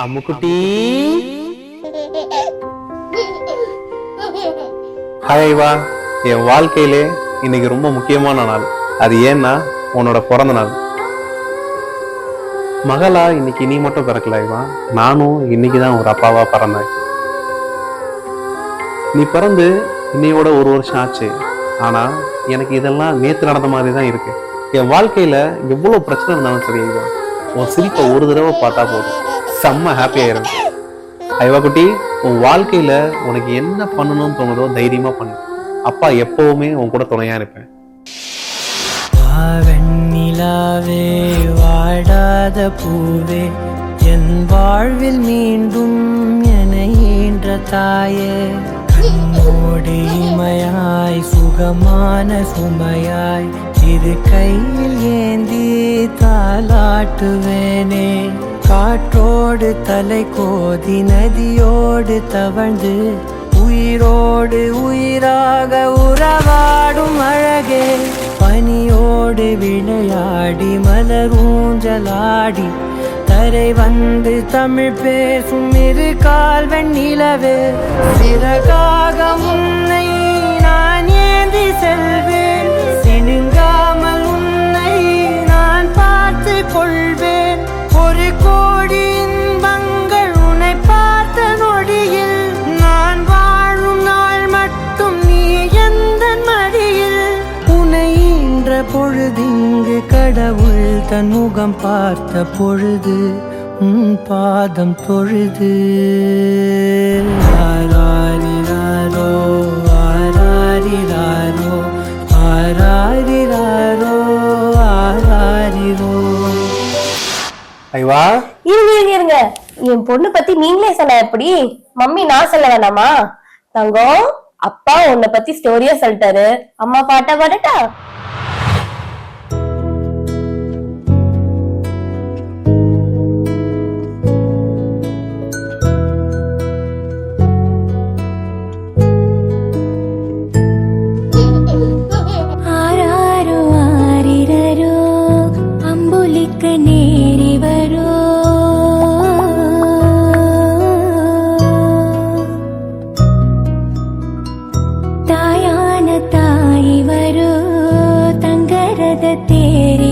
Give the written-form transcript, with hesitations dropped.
அம்முக்குட்டி. Hi வா, என் வாழ்க்கையிலே இன்னைக்கு ரொம்ப முக்கியமான நாள். அது ஏன்னா உன்னோட பிறந்த நாள். மகளா இன்னைக்கு நீ மட்டும் பிறக்கல இவா, நானும் இன்னைக்குதான் ஒரு அப்பாவா பிறந்தேன். நீ பிறந்து இன்னையோட ஒரு வருஷம் ஆச்சு. ஆனா எனக்கு இதெல்லாம் நேத்து நடந்த மாதிரி தான் இருக்கு. என் வாழ்க்கையில எவ்வளவு பிரச்சனை இருந்தாலும் சரி ஐவா, உன் சிரிப்பை ஒரு தடவை பார்த்தா போதும், செம்ம ஹாப்பி ஆயிரும். ஐவா குட்டி, உன் வாழ்க்கையில உனக்கு என்ன பண்ணணும்னு தோணுதோ தைரியமா பண்ணு. அப்பா எப்பவுமே உன் கூட துணையா இருப்பேன். வெண்ணிலாவே, வாடாத பூவே, என் வாழ்வில் மீண்டும் என ஈன்ற தாயே, கண்ணோடு இமையாய் சுகமான சுமையாய் இது கையில் ஏந்தி தாலாட்டுவேனே. காற்றோடு தலை கோதி நதியோடு தவழ்ந்து உயிரோடு உயிராக உறவாடும் அழகே, பனியோடு விளையாடி மலர் ஊஞ்சலாடி தரை வந்து தமிழ் பேசும் இரு கால் வெண்ணிலவே, சிறகாக உன்னை நான் ஏந்தி செல்வேன், சினுங்காமல் உன்னை நான் பார்த்து கொள்வேன். ஒரு கோடி இன்பங்கள் உன்னை பார்த்த நொடியில், நான் வாழும் நாள் மட்டும் நீ எந்த மடியில். உன்னை ஈன்ற பொழுதிங்கு கடவுள் தன் முகம் பார்த்த பொழுது உன் பாதம் தொழுது. ஆராரிராரோ ஆராரிராரோ ஆராரிராரோ ஆராரிரோ. ஐவா, இருங்க, என் பொண்ணு பத்தி நீங்களே சொல்ல எப்படி? மம்மி நான் சொல்ல வேணாமா? தங்கம், அப்பா உன்னை பத்தி ஸ்டோரியா சொல்லிட்டாரு, அம்மா பாட்டா பாடட்டா? தேரி